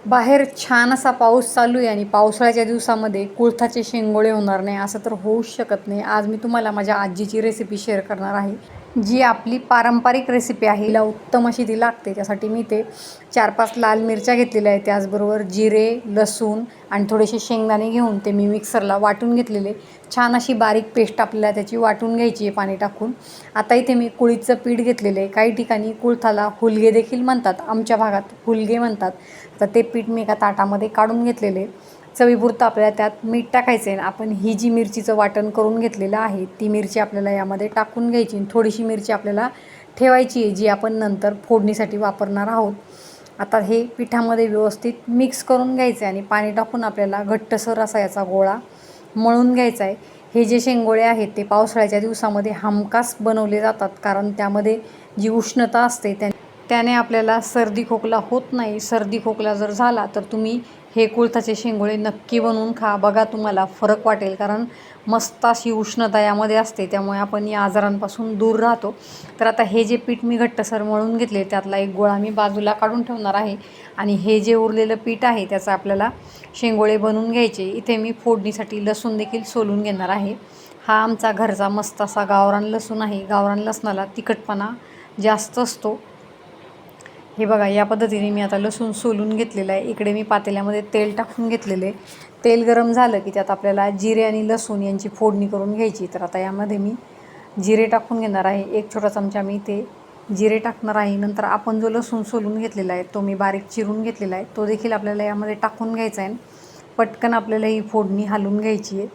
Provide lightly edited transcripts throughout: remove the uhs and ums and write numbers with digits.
बाहेर छान असा पाऊस चालू आहे आणि पावसाळ्याच्या दिवसामध्ये कुळथाचे शेंगोळे होणार नाही असं तर होऊच शकत नाही. आज मी तुम्हाला माझ्या आजीची रेसिपी शेअर करणार आहे, जी आपली पारंपरिक रेसिपी आहे. तिला उत्तम अशी ती लागते. त्यासाठी मी ते 4-5 लाल मिरच्या घेतलेल्या आहेत, त्याचबरोबर जिरे, लसूण आणि थोडेसे शेंगदाणे घेऊन ते मी मिक्सरला वाटून घेतलेले. छान अशी बारीक पेस्ट आपल्याला त्याची वाटून घ्यायची आहे पाणी टाकून. आता इथे मी कुळीचं पीठ घेतलेलं आहे. काही ठिकाणी कुळथाला हुलगे देखील म्हणतात, आमच्या भागात हुलगे म्हणतात. तर ते पीठ मी एका ताटामध्ये काढून घेतलेले. चवीपुरतं आपल्याला त्यात मीठ टाकायचं आहे. आपण ही जी मिरचीचं वाटण करून घेतलेलं आहे ती मिरची आपल्याला यामध्ये टाकून घ्यायची. थोडीशी मिरची आपल्याला ठेवायची आहे, जी आपण नंतर फोडणीसाठी वापरणार आहोत. आता हे पिठामध्ये व्यवस्थित मिक्स करून घ्यायचं आहे आणि पाणी टाकून आपल्याला घट्टसर असा याचा गोळा मळून घ्यायचा आहे. हे जे शेंगोळे आहेत ते पावसाळ्याच्या दिवसामध्ये हमखास बनवले जातात, कारण त्यामध्ये जी उष्णता असते त्याने आपल्याला सर्दी खोकला होत नाही. सर्दी खोकला जर झाला तर तुम्ही हे कुळथाचे शेंगोळे नक्की बनवून खा. बघा तुम्हाला फरक वाटेल, कारण मस्त अशी उष्णता यामध्ये असते, त्यामुळे आपण या आजारांपासून दूर राहतो. तर आता हे जे पीठ मी घट्टसर मळून घेतले त्यातला एक गोळा मी बाजूला काढून ठेवणार आहे आणि हे जे उरलेलं पीठ आहे त्याचं आपल्याला शेंगोळे बनवून घ्यायचे. इथे मी फोडणीसाठी लसूण देखील सोलून घेणार आहे. हा आमचा घरचा मस्त असा गावरान लसूण आहे. गावरान लसणाला तिखटपणा जास्त असतो. हे बघा, या पद्धतीने मी आता लसूण सोलून घेतलेलं आहे. इकडे मी पातेल्यामध्ये तेल टाकून घेतलेले. तेल गरम झालं की त्यात आपल्याला जिरे आणि लसूण यांची फोडणी करून घ्यायची. तर आता यामध्ये मी जिरे टाकून घेणार आहे. 1 छोटा चमचा मी ते जिरे टाकणार आहे. नंतर आपण जो लसूण सोलून घेतलेला आहे तो मी बारीक चिरून घेतलेला आहे, तो देखील आपल्याला यामध्ये टाकून घ्यायचा आहे. पटकन आपल्याला ही फोडणी हलवून घ्यायची आहे.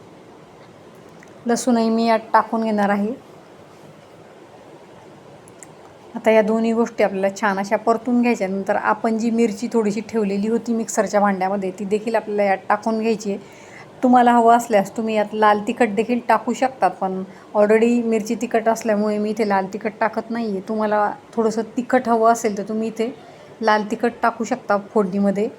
लसूणही मी यात टाकून घेणार आहे. आता या दोन्ही गोष्टी आपल्याला छान अशा परतून घ्यायच्या. नंतर आपण जी मिरची थोडीशी ठेवलेली होती मिक्सरच्या भांड्यामध्ये ती देखील आपल्याला यात टाकून घ्यायची आहे. तुम्हाला हवं असल्यास तुम्ही यात लाल तिखट देखील टाकू शकतात, पण ऑलरेडी मिरची तिखट असल्यामुळे मी इथे लाल तिखट टाकत नाही आहे. तुम्हाला थोडंसं तिखट हवं असेल तर तुम्ही इथे लाल तिखट टाकू शकता फोडणीमध्ये.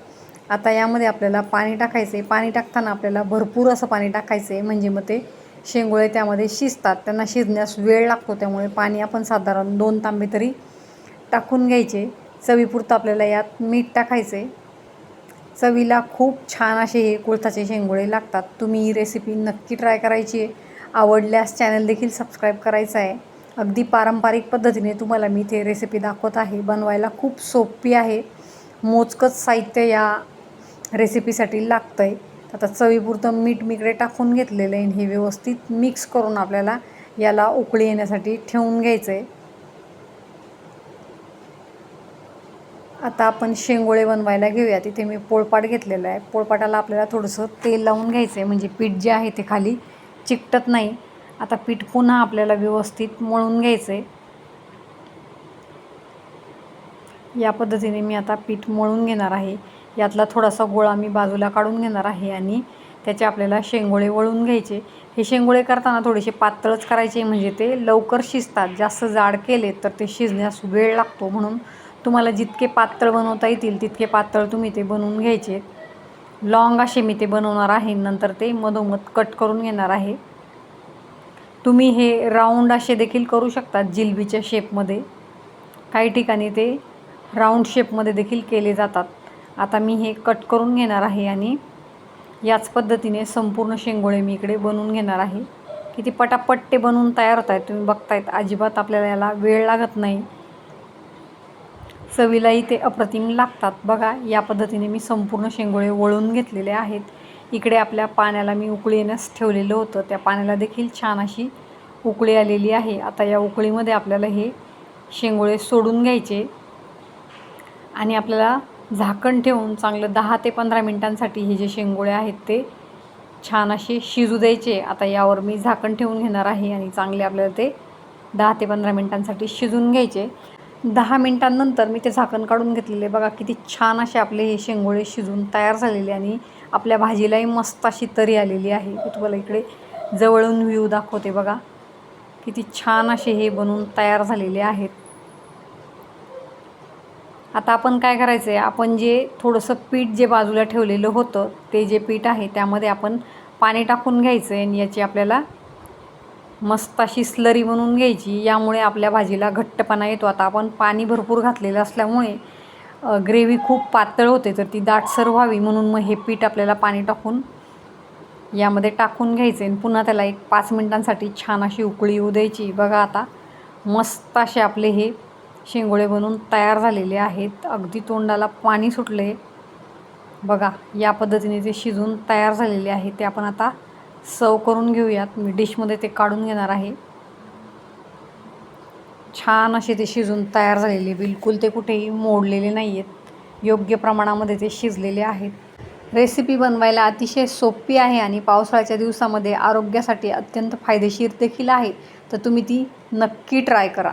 आता यामध्ये आपल्याला पाणी टाकायचं आहे. पाणी टाकताना आपल्याला भरपूर असं पाणी टाकायचं आहे, म्हणजे मग ते शेंगोळे त्यामध्ये शिजतात. त्यांना शिजण्यास वेळ लागतो, त्यामुळे पाणी आपण साधारण 2 तांबे तरी टाकून घ्यायचे. चवीपुरतं आपल्याला यात मीठ टाकायचं आहे. चवीला खूप छान असे हे कुळथाचे शेंगोळे लागतात. तुम्ही ही रेसिपी नक्की ट्राय करायची आहे. आवडल्यास चॅनल देखील सबस्क्राईब करायचं आहे. अगदी पारंपरिक पद्धतीने तुम्हाला मी इथे रेसिपी दाखवत आहे. बनवायला खूप सोपी आहे. मोजकंच साहित्य या रेसिपीसाठी लागतं आहे. आता चवीपुरतं मीठ मी इकडे टाकून घेतलेलं आहे. हे व्यवस्थित मिक्स करून आपल्याला याला उकळी येण्यासाठी ठेवून घ्यायचं आहे. आता आपण शेंगोळे बनवायला घेऊया. तिथे मी पोळपाट घेतलेला आहे. पोळपाटाला आपल्याला थोडंसं तेल लावून घ्यायचं आहे, म्हणजे पीठ जे आहे ते खाली चिकटत नाही. आता पीठ पुन्हा आपल्याला व्यवस्थित मळून घ्यायचं आहे. या पद्धतीने मी आता पीठ मळून घेणार आहे. यातला थोडासा गोळा मी बाजूला काढून घेणार आहे आणि त्याचे आपल्याला शेंगोळे वळून घ्यायचे. हे शेंगोळे करताना थोडेसे पातळच करायचे, म्हणजे ते लवकर शिजतात. जास्त जाड केले तर ते शिजण्यास वेळ लागतो, म्हणून तुम्हाला जितके पातळ बनवता येतील तितके पातळ तुम्ही ते बनवून घ्यायचे. लॉंग असे मी ते बनवणार आहे. नंतर ते मधोमध कट करून घेणार आहे. तुम्ही हे राऊंड असे देखील करू शकतात, जिलबीच्या शेपमध्ये. काही ठिकाणी ते राऊंड शेपमध्ये देखील केले जातात. आता मी हे कट करून घेणार आहे आणि याच पद्धतीने संपूर्ण शेंगोळे मी इकडे बनवून घेणार आहे. किती पटापट ते बनवून तयार होत आहेत, तुम्ही बघतायत. अजिबात आपल्याला याला वेळ लागत नाही. चवीलाही ते अप्रतिम लागतात. बघा, या पद्धतीने मी संपूर्ण शेंगोळे वळून घेतलेले आहेत. इकडे आपल्या पाण्याला मी उकळी येण्यास ठेवलेलं होतं. त्या पाण्याला देखील छान अशी उकळी आलेली आहे. आता या उकळीमध्ये आपल्याला हे शेंगोळे सोडून घ्यायचे आणि आपल्याला झाकण ठेवून चांगलं 10 ते 15 मिनिटांसाठी हे जे शेंगोळे आहेत ते छान असे शिजू द्यायचे. आता यावर मी झाकण ठेवून घेणार आहे आणि चांगले आपल्याला ते 10 ते 15 मिनिटांसाठी शिजून घ्यायचे. 10 मिनिटांनंतर मी ते झाकण काढून घेतलेले. बघा, किती छान असे आपले हे शेंगोळे शिजून तयार झालेले आणि आपल्या भाजीलाही मस्त अशी तरी आलेली आहे. मी तुम्हाला इकडे जवळून व्ह्यू दाखवते. बघा, किती छान असे हे बनवून तयार झालेले आहेत. आता आपण काय करायचं आहे, आपण जे थोडंसं पीठ जे बाजूला ठेवलेलं होतं ते जे पीठ आहे त्यामध्ये आपण पाणी टाकून घ्यायचं आहे आणि याची आपल्याला मस्त अशी स्लरी बनवून घ्यायची. यामुळे आपल्या भाजीला घट्टपणा येतो. आता आपण पाणी भरपूर घातलेलं असल्यामुळे ग्रेव्ही खूप पातळ होते, तर ती दाटसर व्हावी म्हणून मग हे पीठ आपल्याला पाणी टाकून यामध्ये टाकून घ्यायचे आणि पुन्हा त्याला एक 5 मिनिटांसाठी छान अशी उकळी येऊ द्यायची. बघा आता मस्त असे आपले हे शेंगोळे बनून तयार झालेले आहेत. अगदी तोंडाला पाणी सुटले. बघा या पद्धतीने ते शिजून तयार झालेले आहे. ते आपण आता सर्व करून घेऊयात. मी डिशमध्ये ते काढून घेणार आहे. छान असे ते शिजून तयार झालेले, बिलकुल ते कुठेही मोडलेले नाही आहेत. योग्य प्रमाणामध्ये ते शिजलेले आहेत. रेसिपी बनवायला अतिशय सोपी आहे आणि पावसाळ्याच्या दिवसामध्ये आरोग्यासाठी अत्यंत फायदेशीर देखील आहे. तर तुम्ही ती नक्की ट्राय करा.